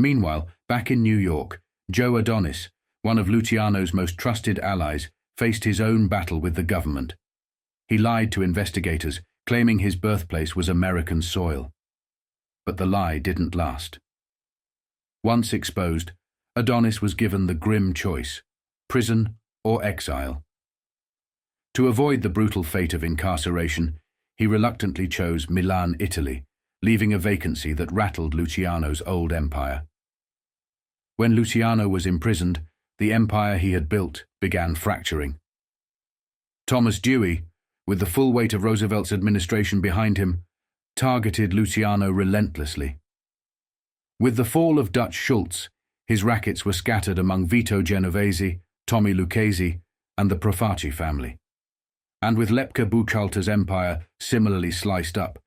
Meanwhile, back in New York, Joe Adonis, one of Luciano's most trusted allies, faced his own battle with the government. He lied to investigators, claiming his birthplace was American soil. But the lie didn't last. Once exposed, Adonis was given the grim choice: prison or exile. To avoid the brutal fate of incarceration, he reluctantly chose Milan, Italy, leaving a vacancy that rattled Luciano's old empire. When Luciano was imprisoned, the empire he had built began fracturing. Thomas Dewey, with the full weight of Roosevelt's administration behind him, targeted Luciano relentlessly. With the fall of Dutch Schultz, his rackets were scattered among Vito Genovese, Tommy Lucchese, and the Profaci family. And with Lepke Buchalter's empire similarly sliced up,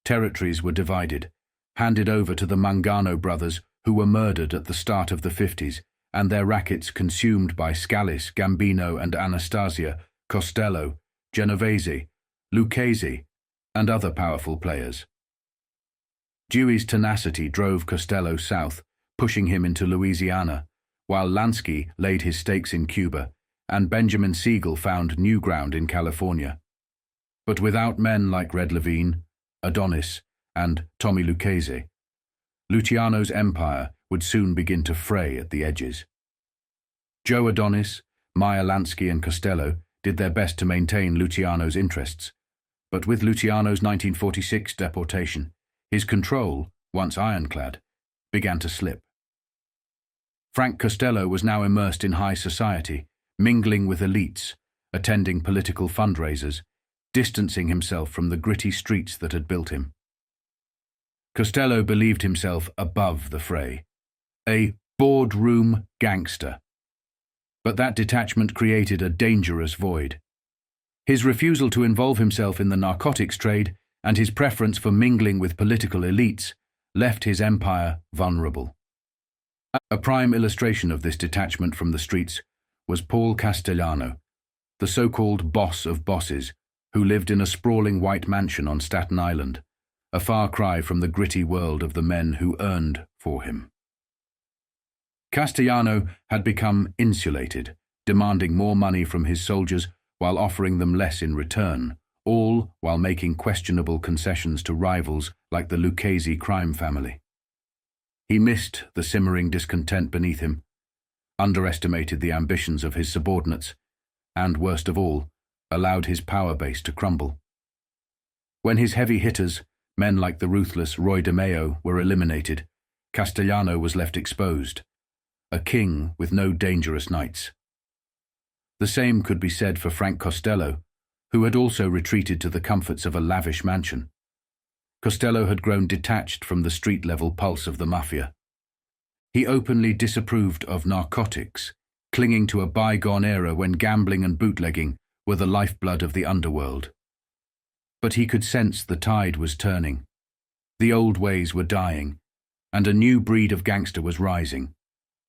territories were divided, handed over to the Mangano brothers, who were murdered at the start of the 50s, and their rackets consumed by Scalise, Gambino and Anastasia, Costello, Genovese, Lucchese, and other powerful players. Dewey's tenacity drove Costello south, pushing him into Louisiana, while Lansky laid his stakes in Cuba, and Benjamin Siegel found new ground in California. But without men like Red Levine, Adonis, and Tommy Lucchese, Luciano's empire would soon begin to fray at the edges. Joe Adonis, Meyer Lansky, and Costello did their best to maintain Luciano's interests, but with Luciano's 1946 deportation, his control, once ironclad, began to slip. Frank Costello was now immersed in high society, mingling with elites, attending political fundraisers, distancing himself from the gritty streets that had built him. Costello believed himself above the fray, a boardroom gangster. But that detachment created a dangerous void. His refusal to involve himself in the narcotics trade and his preference for mingling with political elites left his empire vulnerable. A prime illustration of this detachment from the streets was Paul Castellano, the so-called boss of bosses, who lived in a sprawling white mansion on Staten Island, a far cry from the gritty world of the men who earned for him. Castellano had become insulated, demanding more money from his soldiers while offering them less in return, all while making questionable concessions to rivals like the Lucchese crime family. He missed the simmering discontent beneath him, underestimated the ambitions of his subordinates, and, worst of all, allowed his power base to crumble. When his heavy hitters, men like the ruthless Roy DeMeo, were eliminated, Castellano was left exposed, a king with no dangerous knights. The same could be said for Frank Costello, who had also retreated to the comforts of a lavish mansion. Costello had grown detached from the street-level pulse of the Mafia. He openly disapproved of narcotics, clinging to a bygone era when gambling and bootlegging were the lifeblood of the underworld. But he could sense the tide was turning. The old ways were dying, and a new breed of gangster was rising,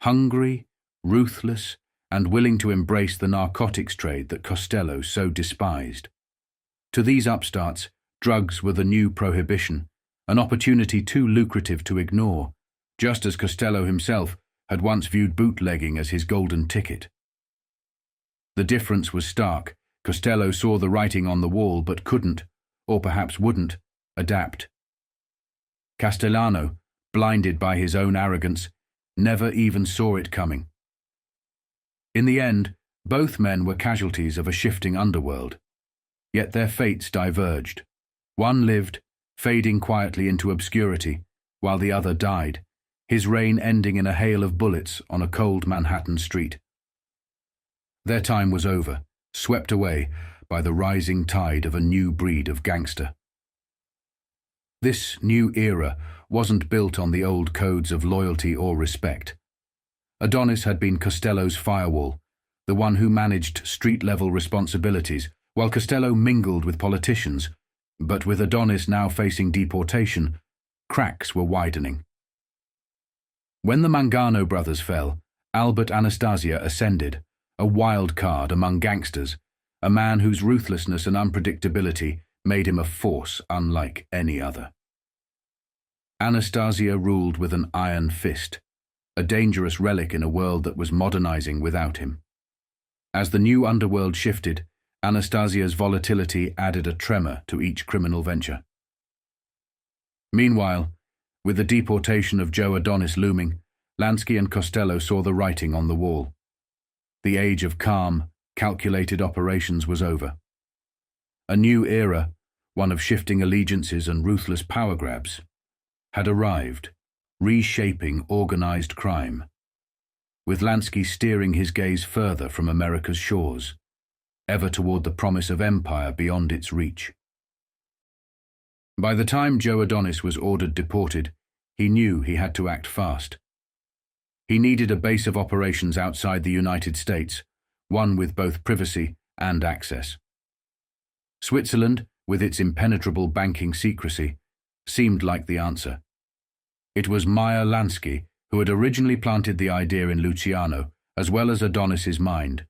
hungry, ruthless, and willing to embrace the narcotics trade that Costello so despised. To these upstarts, drugs were the new prohibition, an opportunity too lucrative to ignore, just as Costello himself had once viewed bootlegging as his golden ticket. The difference was stark. Costello saw the writing on the wall but couldn't, or perhaps wouldn't, adapt. Castellano, blinded by his own arrogance, never even saw it coming. In the end, both men were casualties of a shifting underworld. Yet their fates diverged. One lived, fading quietly into obscurity, while the other died, his reign ending in a hail of bullets on a cold Manhattan street. Their time was over, swept away by the rising tide of a new breed of gangster. This new era wasn't built on the old codes of loyalty or respect. Adonis had been Costello's firewall, the one who managed street-level responsibilities, while Costello mingled with politicians. But with Adonis now facing deportation, cracks were widening. When the Mangano brothers fell, Albert Anastasia ascended, a wild card among gangsters, a man whose ruthlessness and unpredictability made him a force unlike any other. Anastasia ruled with an iron fist, a dangerous relic in a world that was modernizing without him. As the new underworld shifted, Anastasia's volatility added a tremor to each criminal venture. Meanwhile, with the deportation of Joe Adonis looming, Lansky and Costello saw the writing on the wall. The age of calm, calculated operations was over. A new era, one of shifting allegiances and ruthless power grabs, had arrived, reshaping organized crime, with Lansky steering his gaze further from America's shores, ever toward the promise of empire beyond its reach. By the time Joe Adonis was ordered deported, he knew he had to act fast. He needed a base of operations outside the United States, one with both privacy and access. Switzerland, with its impenetrable banking secrecy, seemed like the answer. It was Meyer Lansky who had originally planted the idea in Luciano, as well as Adonis's mind.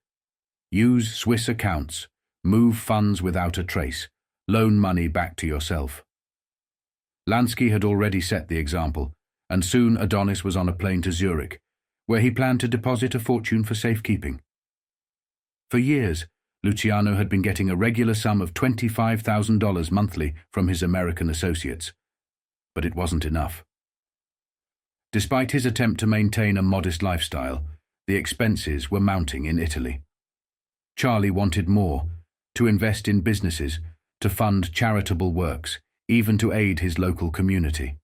Use Swiss accounts, move funds without a trace, loan money back to yourself. Lansky had already set the example, and soon Adonis was on a plane to Zurich, where he planned to deposit a fortune for safekeeping. For years, Luciano had been getting a regular sum of $25,000 monthly from his American associates, but it wasn't enough. Despite his attempt to maintain a modest lifestyle, the expenses were mounting in Italy. Charlie wanted more, to invest in businesses, to fund charitable works, even to aid his local community.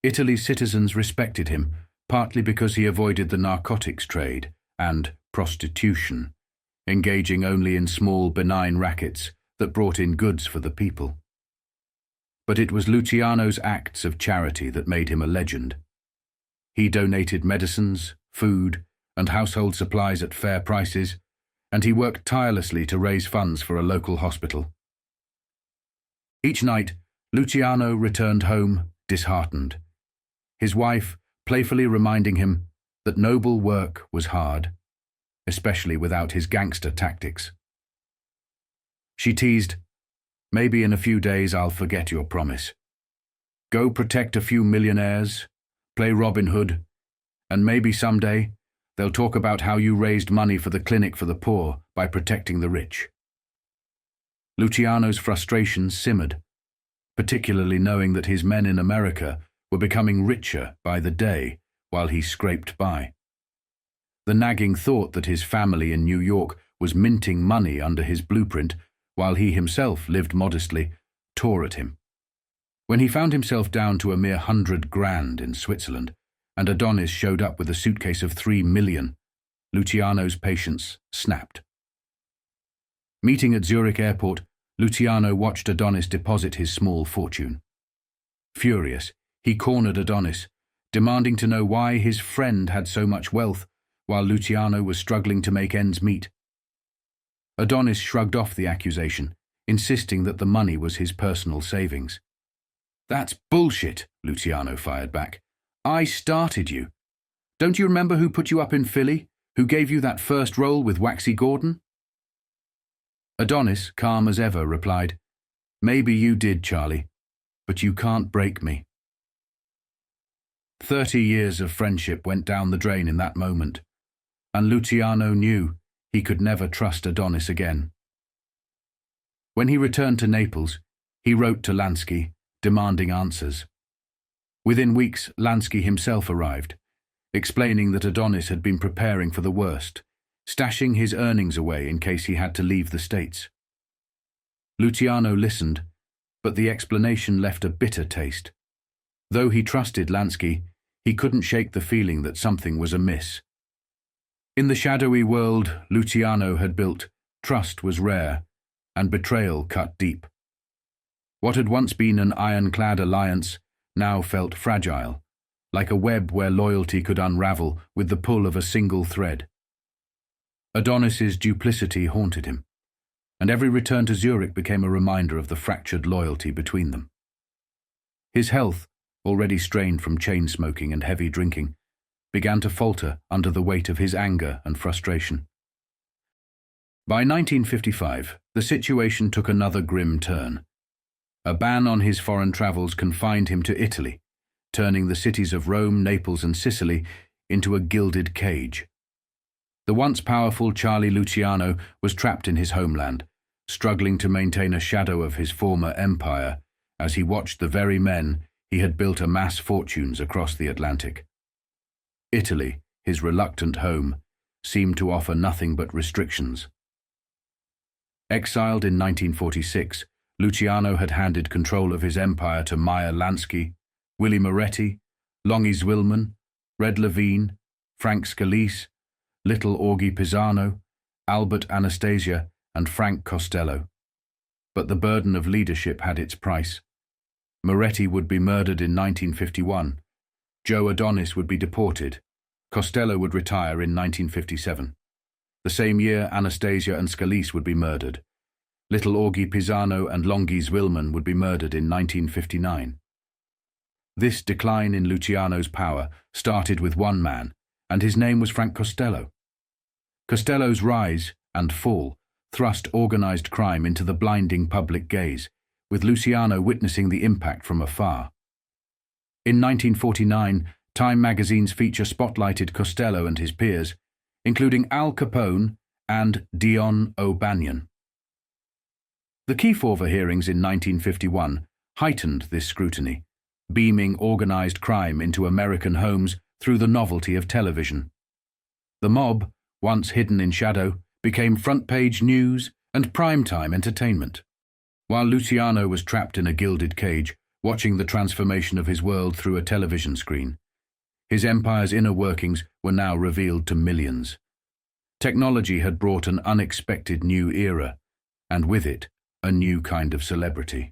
Italy's citizens respected him, partly because he avoided the narcotics trade and prostitution, engaging only in small, benign rackets that brought in goods for the people. But it was Luciano's acts of charity that made him a legend. He donated medicines, food, and household supplies at fair prices, and he worked tirelessly to raise funds for a local hospital. Each night, Luciano returned home disheartened, his wife playfully reminding him that noble work was hard, especially without his gangster tactics. She teased, "Maybe in a few days I'll forget your promise. Go protect a few millionaires, play Robin Hood, and maybe someday they'll talk about how you raised money for the clinic for the poor by protecting the rich." Luciano's frustrations simmered, particularly knowing that his men in America were becoming richer by the day while he scraped by. The nagging thought that his family in New York was minting money under his blueprint while he himself lived modestly tore at him. When he found himself down to a mere $100,000 in Switzerland, and Adonis showed up with a suitcase of $3 million, Luciano's patience snapped. Meeting at Zurich airport, Luciano watched Adonis deposit his small fortune. Furious, he cornered Adonis, demanding to know why his friend had so much wealth while Luciano was struggling to make ends meet. Adonis shrugged off the accusation, insisting that the money was his personal savings. "That's bullshit," Luciano fired back. "I started you. Don't you remember who put you up in Philly, who gave you that first role with Waxy Gordon?" Adonis, calm as ever, replied, "Maybe you did, Charlie, but you can't break me." 30 years of friendship went down the drain in that moment, and Luciano knew he could never trust Adonis again. When he returned to Naples, he wrote to Lansky, demanding answers. Within weeks, Lansky himself arrived, explaining that Adonis had been preparing for the worst, stashing his earnings away in case he had to leave the States. Luciano listened, but the explanation left a bitter taste. Though he trusted Lansky, he couldn't shake the feeling that something was amiss. In the shadowy world Luciano had built, trust was rare, and betrayal cut deep. What had once been an ironclad alliance now felt fragile, like a web where loyalty could unravel with the pull of a single thread. Adonis's duplicity haunted him, and every return to Zurich became a reminder of the fractured loyalty between them. His health, already strained from chain-smoking and heavy drinking, began to falter under the weight of his anger and frustration. By 1955, the situation took another grim turn. A ban on his foreign travels confined him to Italy, turning the cities of Rome, Naples, and Sicily into a gilded cage. The once powerful Charlie Luciano was trapped in his homeland, struggling to maintain a shadow of his former empire as he watched the very men he had built amass fortunes across the Atlantic. Italy, his reluctant home, seemed to offer nothing but restrictions. Exiled in 1946, Luciano had handed control of his empire to Meyer Lansky, Willie Moretti, Longy Zwilman, Red Levine, Frank Scalise, Little Augie Pisano, Albert Anastasia, and Frank Costello. But the burden of leadership had its price. Moretti would be murdered in 1951. Joe Adonis would be deported. Costello would retire in 1957. The same year, Anastasia and Scalise would be murdered. Little Augie Pisano and Longy Zwilman would be murdered in 1959. This decline in Luciano's power started with one man, and his name was Frank Costello. Costello's rise and fall thrust organized crime into the blinding public gaze, with Luciano witnessing the impact from afar. In 1949, Time magazine's feature spotlighted Costello and his peers, including Al Capone and Dion O'Banion. The Cinephile hearings in 1951 heightened this scrutiny, beaming organized crime into American homes through the novelty of television. The mob, once hidden in shadow, became front-page news and primetime entertainment. While Luciano was trapped in a gilded cage, watching the transformation of his world through a television screen, his empire's inner workings were now revealed to millions. Technology had brought an unexpected new era, and with it, a new kind of celebrity.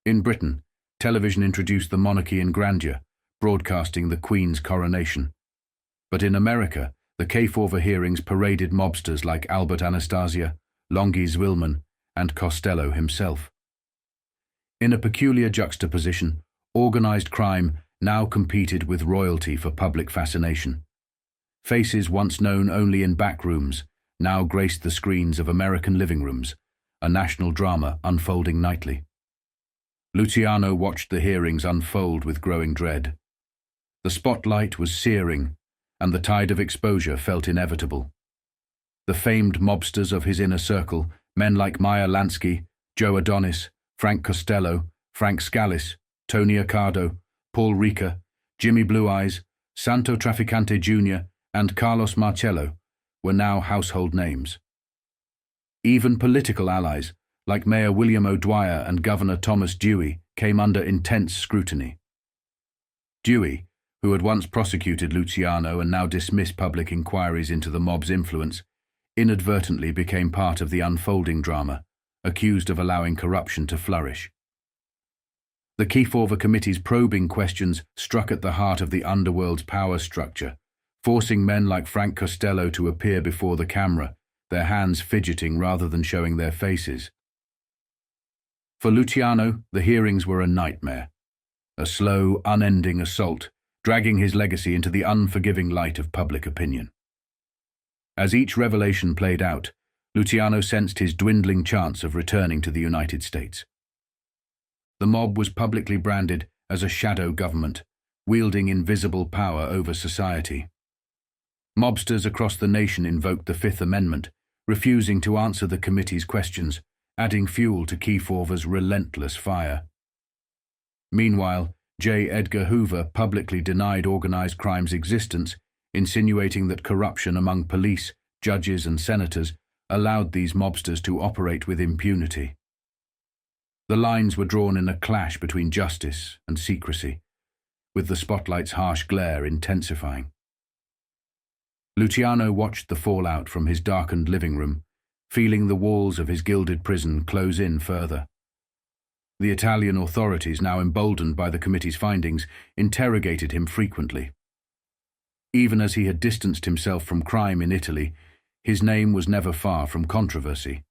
In Britain, television introduced the monarchy in grandeur, broadcasting the Queen's coronation. But in America, the Cinephile hearings paraded mobsters like Albert Anastasia, Longy Zwilman, and Costello himself. In a peculiar juxtaposition, organized crime now competed with royalty for public fascination. Faces once known only in back rooms now graced the screens of American living rooms, a national drama unfolding nightly. Luciano watched the hearings unfold with growing dread. The spotlight was searing, and the tide of exposure felt inevitable. The famed mobsters of his inner circle, men like Meyer Lansky, Joe Adonis, Frank Costello, Frank Scalise, Tony Accardo, Paul Ricca, Jimmy Blue Eyes, Santo Trafficante Jr., and Carlos Marcello, were now household names. Even political allies, like Mayor William O'Dwyer and Governor Thomas Dewey, came under intense scrutiny. Dewey, who had once prosecuted Luciano and now dismissed public inquiries into the mob's influence, inadvertently became part of the unfolding drama, accused of allowing corruption to flourish. The Cinephile Committee's probing questions struck at the heart of the Underworld's power structure, forcing men like Frank Costello to appear before the camera, their hands fidgeting rather than showing their faces. For Luciano, the hearings were a nightmare, a slow, unending assault, dragging his legacy into the unforgiving light of public opinion. As each revelation played out, Luciano sensed his dwindling chance of returning to the United States. The mob was publicly branded as a shadow government, wielding invisible power over society. Mobsters across the nation invoked the Fifth Amendment, refusing to answer the committee's questions, adding fuel to Cinephile's relentless fire. Meanwhile, J. Edgar Hoover publicly denied organized crime's existence, insinuating that corruption among police, judges, and senators allowed these mobsters to operate with impunity. The lines were drawn in a clash between justice and secrecy, with the spotlight's harsh glare intensifying. Luciano watched the fallout from his darkened living room, feeling the walls of his gilded prison close in further. The Italian authorities, now emboldened by the committee's findings, interrogated him frequently. Even as he had distanced himself from crime in Italy, his name was never far from controversy.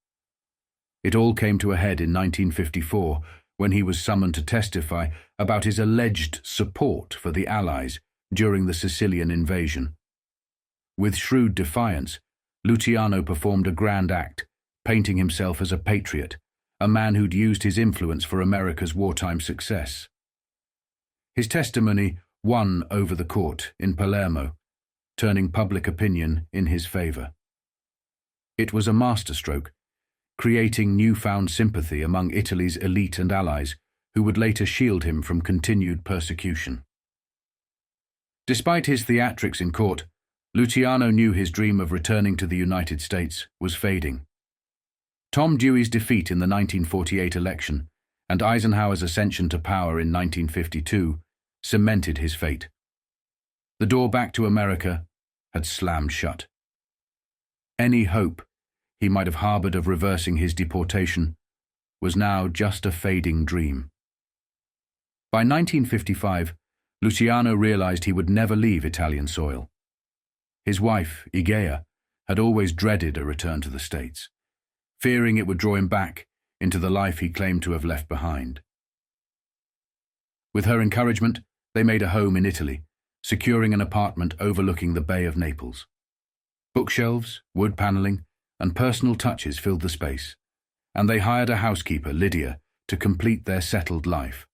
It all came to a head in 1954, when he was summoned to testify about his alleged support for the Allies during the Sicilian invasion. With shrewd defiance, Luciano performed a grand act, painting himself as a patriot, a man who'd used his influence for America's wartime success. His testimony won over the court in Palermo, turning public opinion in his favor. It was a masterstroke, creating newfound sympathy among Italy's elite and allies, who would later shield him from continued persecution. Despite his theatrics in court, Luciano knew his dream of returning to the United States was fading. Tom Dewey's defeat in the 1948 election and Eisenhower's ascension to power in 1952 cemented his fate. The door back to America had slammed shut. Any hope he might have harbored of reversing his deportation was now just a fading dream. By 1955, Luciano realized he would never leave Italian soil. His wife, Igea, had always dreaded a return to the States, fearing it would draw him back into the life he claimed to have left behind. With her encouragement, they made a home in Italy, securing an apartment overlooking the Bay of Naples. Bookshelves, wood paneling, and personal touches filled the space, and they hired a housekeeper, Lydia, to complete their settled life.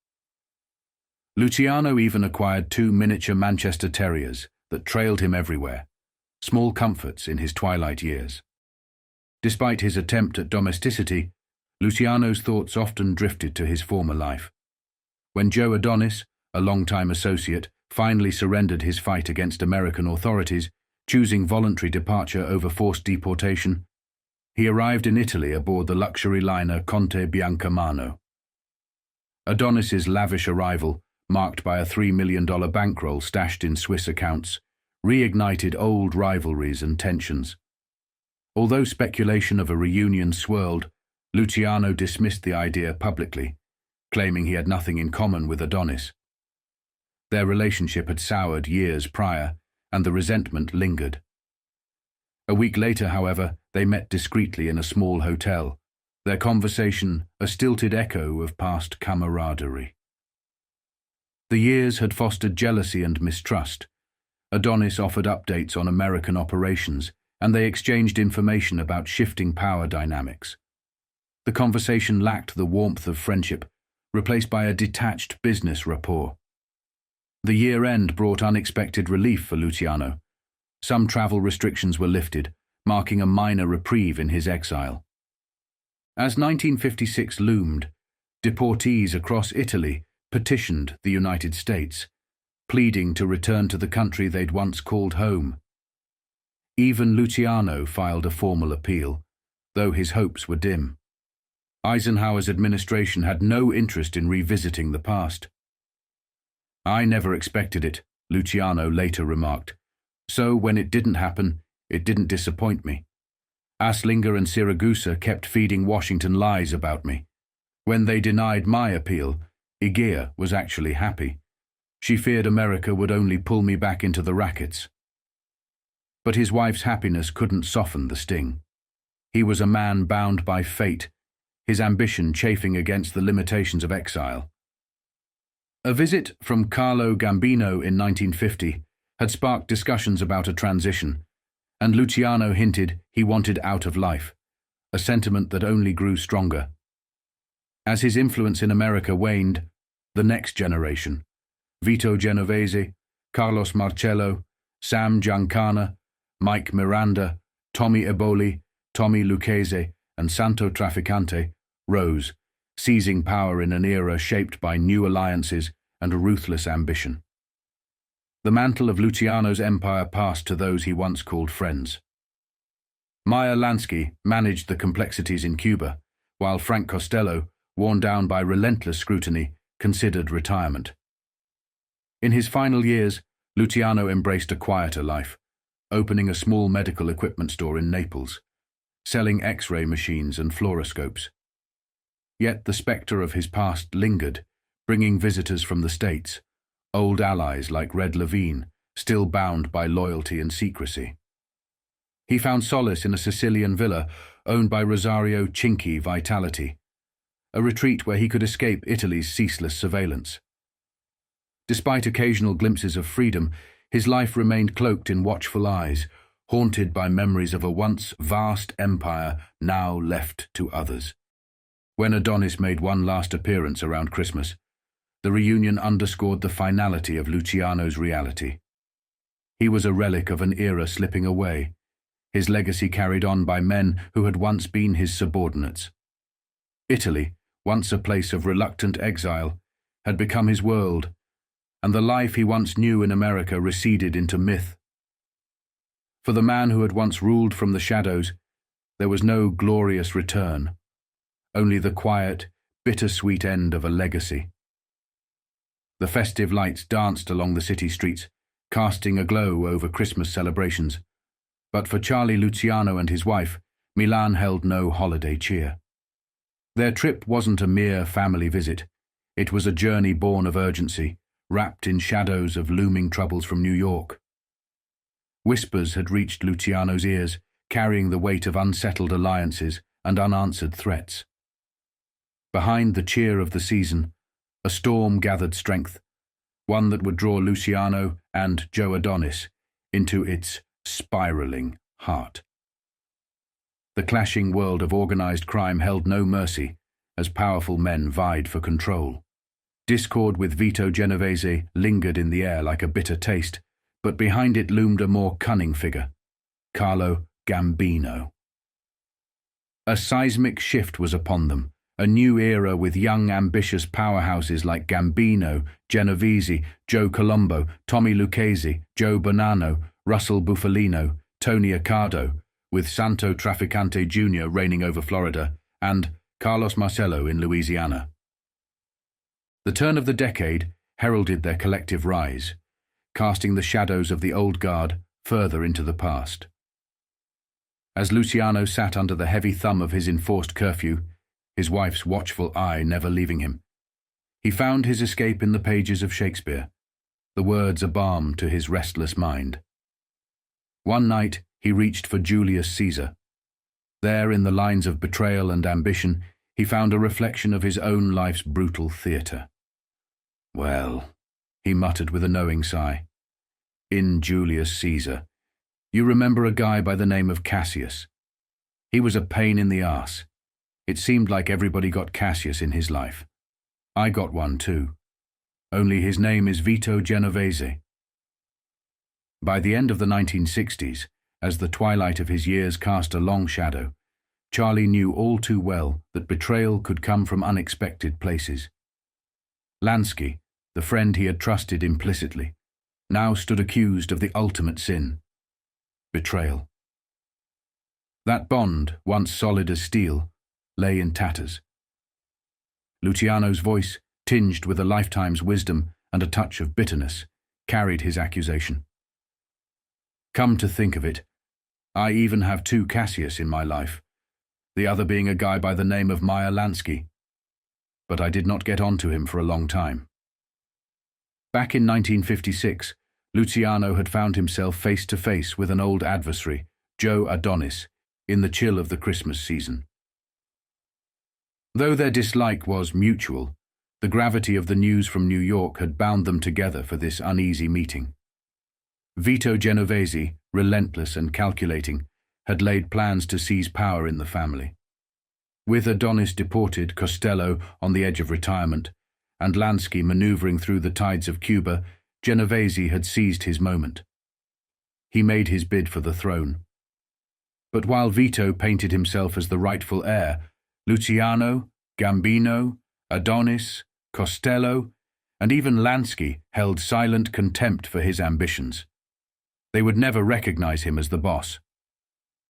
Luciano even acquired 2 miniature Manchester Terriers that trailed him everywhere, small comforts in his twilight years. Despite his attempt at domesticity, Luciano's thoughts often drifted to his former life. When Joe Adonis, a longtime associate, finally surrendered his fight against American authorities, choosing voluntary departure over forced deportation, he arrived in Italy aboard the luxury liner Conte Biancamano. Adonis's lavish arrival, marked by a $3 million bankroll stashed in Swiss accounts, reignited old rivalries and tensions. Although speculation of a reunion swirled, Luciano dismissed the idea publicly, claiming he had nothing in common with Adonis. Their relationship had soured years prior, and the resentment lingered. A week later, however, they met discreetly in a small hotel, their conversation a stilted echo of past camaraderie. The years had fostered jealousy and mistrust. Adonis offered updates on American operations, and they exchanged information about shifting power dynamics. The conversation lacked the warmth of friendship, replaced by a detached business rapport. The year-end brought unexpected relief for Luciano. Some travel restrictions were lifted, marking a minor reprieve in his exile. As 1956 loomed, deportees across Italy petitioned the United States, pleading to return to the country they'd once called home. Even Luciano filed a formal appeal, though his hopes were dim. Eisenhower's administration had no interest in revisiting the past. "I never expected it," Luciano later remarked. "So when it didn't happen, it didn't disappoint me. Aslinger and Siragusa kept feeding Washington lies about me. When they denied my appeal, Igea was actually happy. She feared America would only pull me back into the rackets." But his wife's happiness couldn't soften the sting. He was a man bound by fate, his ambition chafing against the limitations of exile. A visit from Carlo Gambino in 1950 had sparked discussions about a transition, and Luciano hinted he wanted out of life, a sentiment that only grew stronger. As his influence in America waned, the next generation, Vito Genovese, Carlos Marcello, Sam Giancana, Mike Miranda, Tommy Eboli, Tommy Lucchese, and Santo Trafficante, rose, seizing power in an era shaped by new alliances and ruthless ambition. The mantle of Luciano's empire passed to those he once called friends. Meyer Lansky managed the complexities in Cuba, while Frank Costello, worn down by relentless scrutiny, considered retirement. In his final years, Luciano embraced a quieter life, opening a small medical equipment store in Naples, selling X-ray machines and fluoroscopes. Yet the spectre of his past lingered, bringing visitors from the States, old allies like Red Levine, still bound by loyalty and secrecy. He found solace in a Sicilian villa owned by Rosario Chinky Vitality, a retreat where he could escape Italy's ceaseless surveillance. Despite occasional glimpses of freedom, his life remained cloaked in watchful eyes, haunted by memories of a once vast empire now left to others. When Adonis made one last appearance around Christmas, The reunion underscored the finality of Luciano's reality. He was a relic of an era slipping away, his legacy carried on by men who had once been his subordinates. Italy, once a place of reluctant exile, had become his world, and the life he once knew in America receded into myth. For the man who had once ruled from the shadows, there was no glorious return, only the quiet, bittersweet end of a legacy. The festive lights danced along the city streets, casting a glow over Christmas celebrations. But for Charlie Luciano and his wife, Milan held no holiday cheer. Their trip wasn't a mere family visit. It was a journey born of urgency, wrapped in shadows of looming troubles from New York. Whispers had reached Luciano's ears, carrying the weight of unsettled alliances and unanswered threats. Behind the cheer of the season, a storm gathered strength, one that would draw Luciano and Joe Adonis into its spiraling heart. The clashing world of organized crime held no mercy as powerful men vied for control. Discord with Vito Genovese lingered in the air like a bitter taste, but behind it loomed a more cunning figure, Carlo Gambino. A seismic shift was upon them, a new era with young, ambitious powerhouses like Gambino, Genovese, Joe Colombo, Tommy Lucchese, Joe Bonanno, Russell Bufalino, Tony Accardo, with Santo Traficante Jr. reigning over Florida, and Carlos Marcello in Louisiana. The turn of the decade heralded their collective rise, casting the shadows of the old guard further into the past. As Luciano sat under the heavy thumb of his enforced curfew, his wife's watchful eye never leaving him, he found his escape in the pages of Shakespeare, the words a balm to his restless mind. One night he reached for Julius Caesar. There, in the lines of betrayal and ambition, he found a reflection of his own life's brutal theatre. "Well," he muttered with a knowing sigh, "in Julius Caesar, you remember a guy by the name of Cassius. He was a pain in the arse. It seemed like everybody got Cassius in his life. I got one too. Only his name is Vito Genovese." By the end of the 1960s, as the twilight of his years cast a long shadow, Charlie knew all too well that betrayal could come from unexpected places. Lansky, the friend he had trusted implicitly, now stood accused of the ultimate sin: betrayal. That bond, once solid as steel, lay in tatters. Luciano's voice, tinged with a lifetime's wisdom and a touch of bitterness, carried his accusation. "Come to think of it, I even have two Cassius in my life, the other being a guy by the name of Meyer Lansky. But I did not get onto him for a long time." Back in 1956, Luciano had found himself face to face with an old adversary, Joe Adonis, in the chill of the Christmas season. Though their dislike was mutual, the gravity of the news from New York had bound them together for this uneasy meeting. Vito Genovese, relentless and calculating, had laid plans to seize power in the family. With Adonis deported, Costello on the edge of retirement, and Lansky maneuvering through the tides of Cuba, Genovese had seized his moment. He made his bid for the throne. But while Vito painted himself as the rightful heir, Luciano, Gambino, Adonis, Costello, and even Lansky held silent contempt for his ambitions. They would never recognize him as the boss.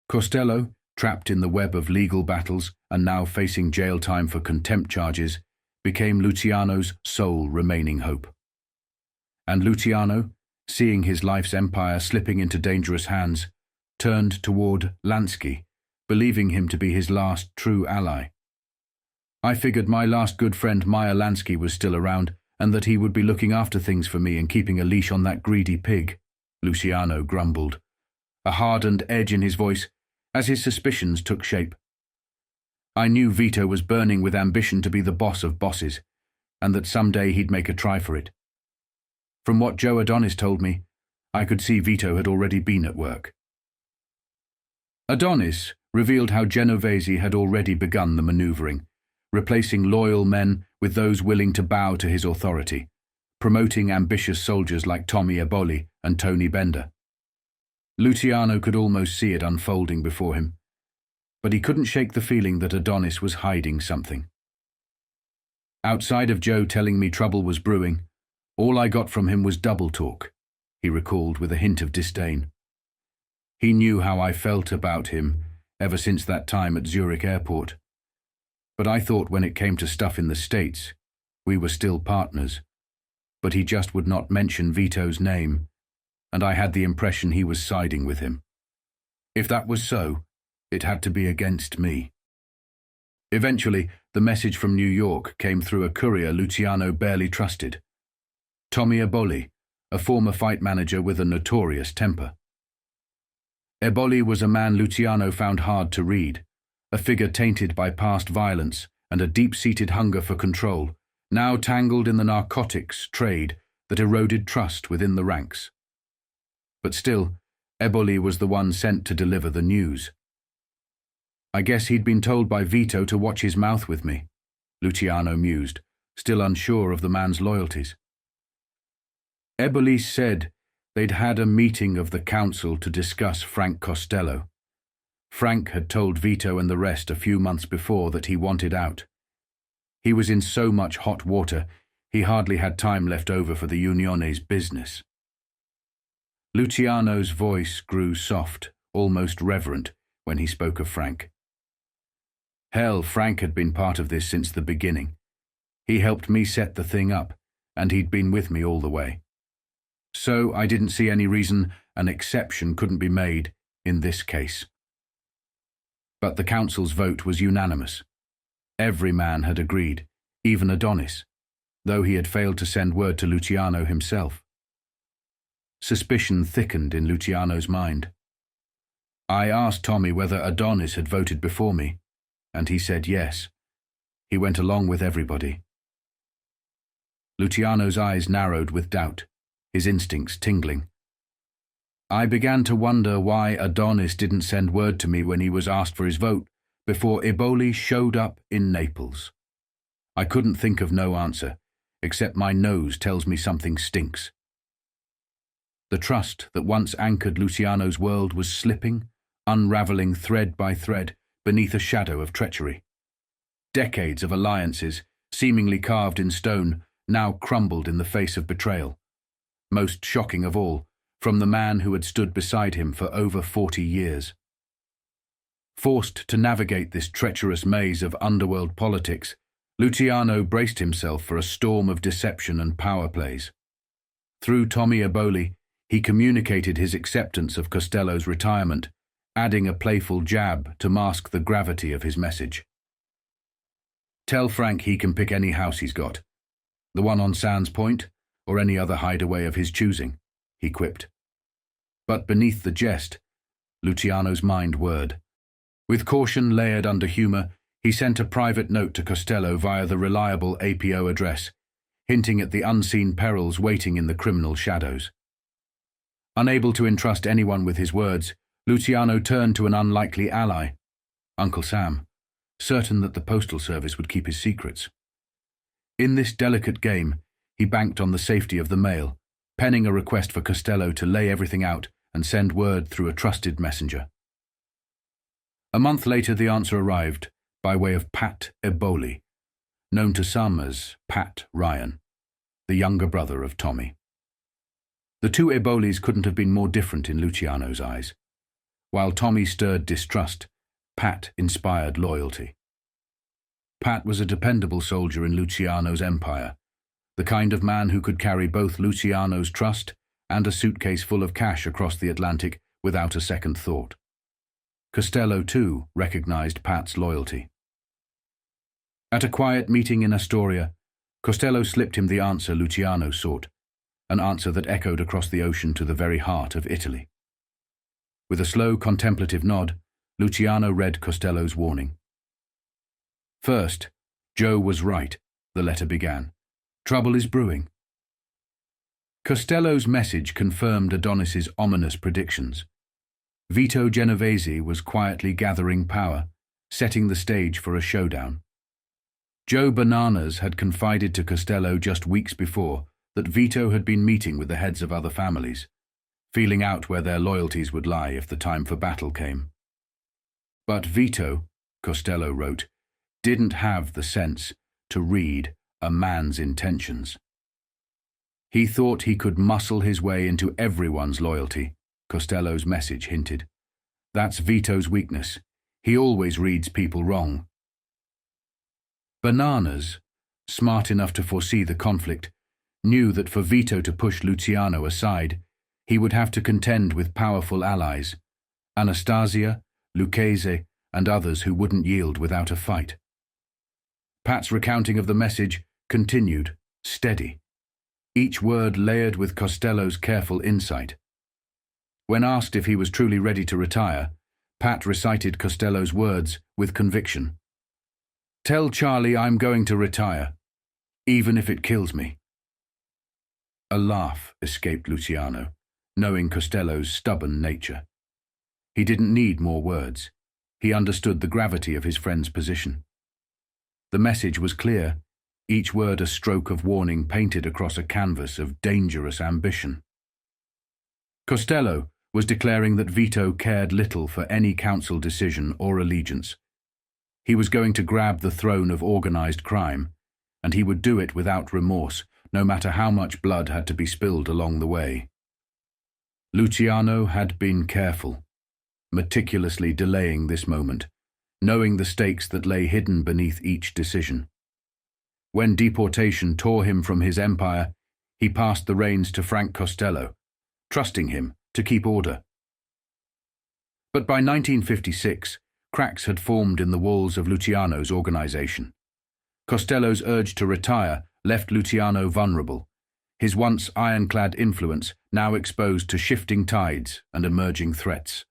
Costello, trapped in the web of legal battles and now facing jail time for contempt charges, became Luciano's sole remaining hope. And Luciano, seeing his life's empire slipping into dangerous hands, turned toward Lansky, believing him to be his last true ally. "I figured my last good friend Meyer Lansky was still around, and that he would be looking after things for me and keeping a leash on that greedy pig," Luciano grumbled, a hardened edge in his voice as his suspicions took shape. "I knew Vito was burning with ambition to be the boss of bosses, and that someday he'd make a try for it. From what Joe Adonis told me, I could see Vito had already been at work." Adonis revealed how Genovese had already begun the maneuvering, replacing loyal men with those willing to bow to his authority, promoting ambitious soldiers like Tommy Eboli and Tony Bender. Luciano could almost see it unfolding before him, but he couldn't shake the feeling that Adonis was hiding something. Outside of Joe telling me trouble was brewing, all I got from him was double talk, he recalled with a hint of disdain. He knew how I felt about him ever since that time at Zurich airport. But I thought when it came to stuff in the States, we were still partners. But he just would not mention Vito's name, and I had the impression he was siding with him. If that was so, it had to be against me. Eventually, the message from New York came through a courier Luciano barely trusted. Tommy Eboli, a former fight manager with a notorious temper. Eboli was a man Luciano found hard to read, a figure tainted by past violence and a deep-seated hunger for control, now tangled in the narcotics trade that eroded trust within the ranks. But still, Eboli was the one sent to deliver the news. I guess he'd been told by Vito to watch his mouth with me, Luciano mused, still unsure of the man's loyalties. Eboli said they'd had a meeting of the council to discuss Frank Costello. Frank had told Vito and the rest a few months before that he wanted out. He was in so much hot water, he hardly had time left over for the Unione's business. Luciano's voice grew soft, almost reverent, when he spoke of Frank. Hell, Frank had been part of this since the beginning. He helped me set the thing up, and he'd been with me all the way. So I didn't see any reason an exception couldn't be made in this case. But the council's vote was unanimous. Every man had agreed, even Adonis, though he had failed to send word to Luciano himself. Suspicion thickened in Luciano's mind. I asked Tommy whether Adonis had voted before me, and he said yes. He went along with everybody. Luciano's eyes narrowed with doubt, his instincts tingling. I began to wonder why Adonis didn't send word to me when he was asked for his vote before Eboli showed up in Naples. I couldn't think of no answer, except my nose tells me something stinks. The trust that once anchored Luciano's world was slipping, unraveling thread by thread beneath a shadow of treachery. Decades of alliances, seemingly carved in stone, now crumbled in the face of betrayal. Most shocking of all, from the man who had stood beside him for over 40 years. Forced to navigate this treacherous maze of underworld politics, Luciano braced himself for a storm of deception and power plays. Through Tommy Eboli, he communicated his acceptance of Costello's retirement, adding a playful jab to mask the gravity of his message. Tell Frank he can pick any house he's got, the one on Sands Point, or any other hideaway of his choosing, he quipped. But beneath the jest, Luciano's mind whirred. With caution layered under humour, he sent a private note to Costello via the reliable APO address, hinting at the unseen perils waiting in the criminal shadows. Unable to entrust anyone with his words, Luciano turned to an unlikely ally, Uncle Sam, certain that the postal service would keep his secrets. In this delicate game, he banked on the safety of the mail, penning a request for Costello to lay everything out and send word through a trusted messenger. A month later the answer arrived, by way of Pat Eboli, known to some as Pat Ryan, the younger brother of Tommy. The two Ebolis couldn't have been more different in Luciano's eyes. While Tommy stirred distrust, Pat inspired loyalty. Pat was a dependable soldier in Luciano's empire, the kind of man who could carry both Luciano's trust and a suitcase full of cash across the Atlantic without a second thought. Costello, too, recognized Pat's loyalty. At a quiet meeting in Astoria, Costello slipped him the answer Luciano sought, an answer that echoed across the ocean to the very heart of Italy. With a slow, contemplative nod, Luciano read Costello's warning. First, Joe was right, the letter began. Trouble is brewing. Costello's message confirmed Adonis's ominous predictions. Vito Genovese was quietly gathering power, setting the stage for a showdown. Joe Bananas had confided to Costello just weeks before that Vito had been meeting with the heads of other families, feeling out where their loyalties would lie if the time for battle came. But Vito, Costello wrote, didn't have the sense to read a man's intentions. He thought he could muscle his way into everyone's loyalty, Costello's message hinted. That's Vito's weakness. He always reads people wrong. Bananas, smart enough to foresee the conflict, knew that for Vito to push Luciano aside, he would have to contend with powerful allies, Anastasia, Lucchese, and others who wouldn't yield without a fight. Pat's recounting of the message continued, steady, each word layered with Costello's careful insight. When asked if he was truly ready to retire, Pat recited Costello's words with conviction. "Tell Charlie I'm going to retire, even if it kills me." A laugh escaped Luciano, knowing Costello's stubborn nature. He didn't need more words. He understood the gravity of his friend's position. The message was clear, each word a stroke of warning painted across a canvas of dangerous ambition. Costello was declaring that Vito cared little for any council decision or allegiance. He was going to grab the throne of organized crime, and he would do it without remorse, no matter how much blood had to be spilled along the way. Luciano had been careful, meticulously delaying this moment, knowing the stakes that lay hidden beneath each decision. When deportation tore him from his empire, he passed the reins to Frank Costello, trusting him to keep order. But by 1956, cracks had formed in the walls of Luciano's organization. Costello's urge to retire left Luciano vulnerable, his once ironclad influence now exposed to shifting tides and emerging threats.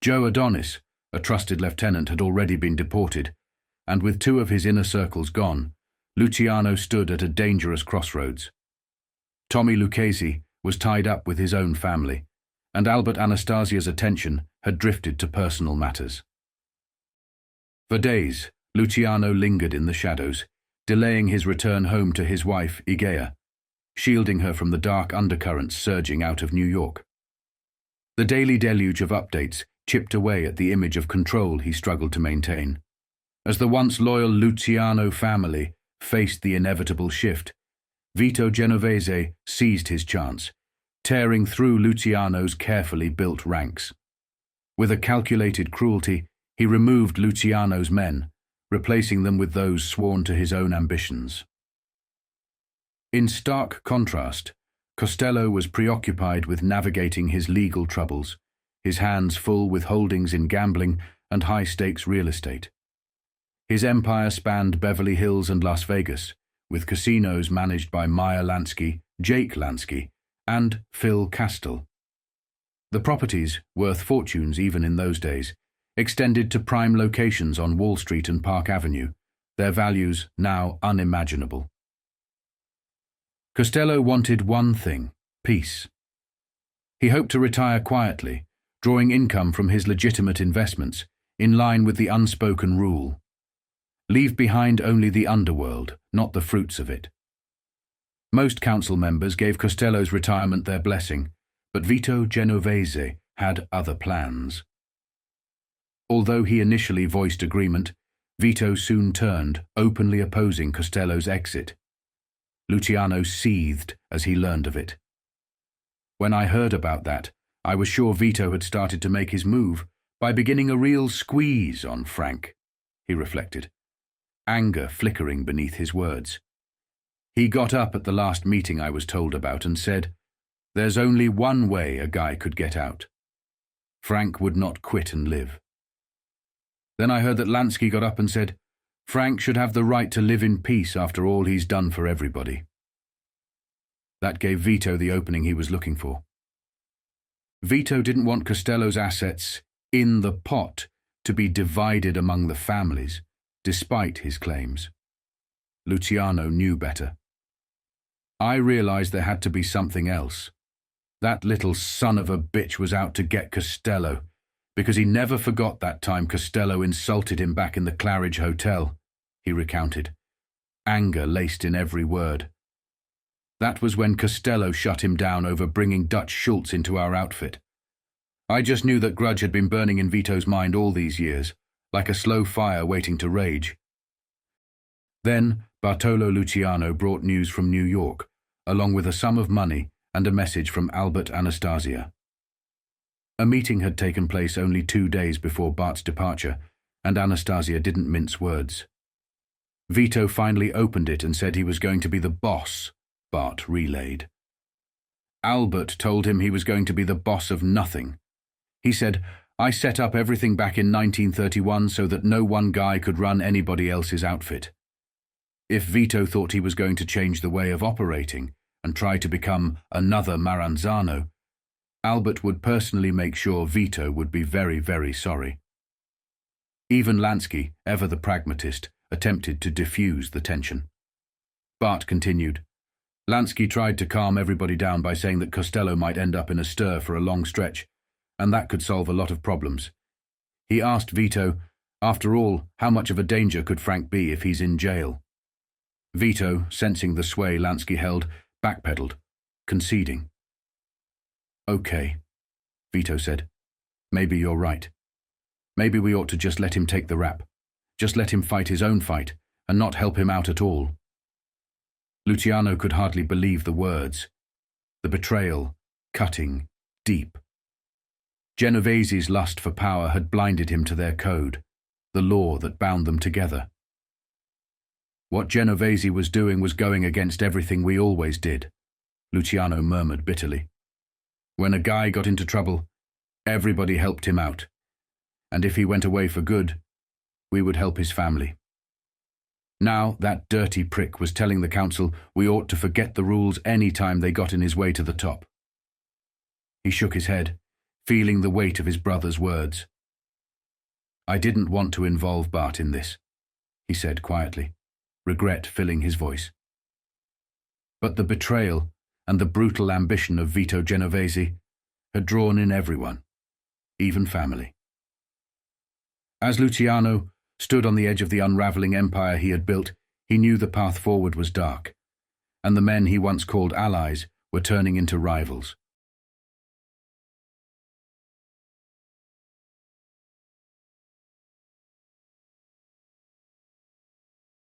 Joe Adonis, a trusted lieutenant, had already been deported, and with two of his inner circles gone, Luciano stood at a dangerous crossroads. Tommy Lucchese was tied up with his own family, and Albert Anastasia's attention had drifted to personal matters. For days, Luciano lingered in the shadows, delaying his return home to his wife, Igea, shielding her from the dark undercurrents surging out of New York. The daily deluge of updates chipped away at the image of control he struggled to maintain. As the once loyal Luciano family faced the inevitable shift, Vito Genovese seized his chance, tearing through Luciano's carefully built ranks. With a calculated cruelty, he removed Luciano's men, replacing them with those sworn to his own ambitions. In stark contrast, Costello was preoccupied with navigating his legal troubles, his hands full with holdings in gambling and high-stakes real estate. His empire spanned Beverly Hills and Las Vegas, with casinos managed by Meyer Lansky, Jake Lansky, and Phil Castellano. The properties, worth fortunes even in those days, extended to prime locations on Wall Street and Park Avenue, their values now unimaginable. Costello wanted one thing: peace. He hoped to retire quietly, drawing income from his legitimate investments, in line with the unspoken rule. Leave behind only the underworld, not the fruits of it. Most council members gave Costello's retirement their blessing, but Vito Genovese had other plans. Although he initially voiced agreement, Vito soon turned, openly opposing Costello's exit. Luciano seethed as he learned of it. "When I heard about that, I was sure Vito had started to make his move by beginning a real squeeze on Frank," he reflected, anger flickering beneath his words. "He got up at the last meeting I was told about and said, 'There's only one way a guy could get out. Frank would not quit and live.' Then I heard that Lansky got up and said, 'Frank should have the right to live in peace after all he's done for everybody.' That gave Vito the opening he was looking for. Vito didn't want Costello's assets in the pot to be divided among the families, despite his claims. Luciano knew better. I realized there had to be something else. That little son of a bitch was out to get Costello, because he never forgot that time Costello insulted him back in the Claridge Hotel. he recounted, anger laced in every word. That was when Costello shut him down over bringing Dutch Schultz into our outfit. I just knew that grudge had been burning in Vito's mind all these years, like a slow fire waiting to rage. Then Bartolo Luciano brought news from New York, along with a sum of money and a message from Albert Anastasia. A meeting had taken place only 2 days before Bart's departure, and Anastasia didn't mince words. Vito finally opened it and said he was going to be the boss, Bart relayed. Albert told him he was going to be the boss of nothing. He said, I set up everything back in 1931 so that no one guy could run anybody else's outfit. If Vito thought he was going to change the way of operating and try to become another Maranzano, Albert would personally make sure Vito would be very, very sorry. Even Lansky, ever the pragmatist, attempted to diffuse the tension. Bart continued. Lansky tried to calm everybody down by saying that Costello might end up in a stir for a long stretch, and that could solve a lot of problems. He asked Vito, after all, how much of a danger could Frank be if he's in jail? Vito, sensing the sway Lansky held, backpedaled, conceding. Okay, Vito said. Maybe you're right. Maybe we ought to just let him take the rap. Just let him fight his own fight, and not help him out at all. Luciano could hardly believe the words. The betrayal, cutting, deep. Genovese's lust for power had blinded him to their code, the law that bound them together. What Genovese was doing was going against everything we always did, Luciano murmured bitterly. When a guy got into trouble, everybody helped him out. And if he went away for good, we would help his family. Now that dirty prick was telling the council we ought to forget the rules any time they got in his way to the top. He shook his head, feeling the weight of his brother's words. I didn't want to involve Bart in this, he said quietly, regret filling his voice. But the betrayal and the brutal ambition of Vito Genovese had drawn in everyone, even family. As Luciano stood on the edge of the unraveling empire he had built, he knew the path forward was dark, and the men he once called allies were turning into rivals.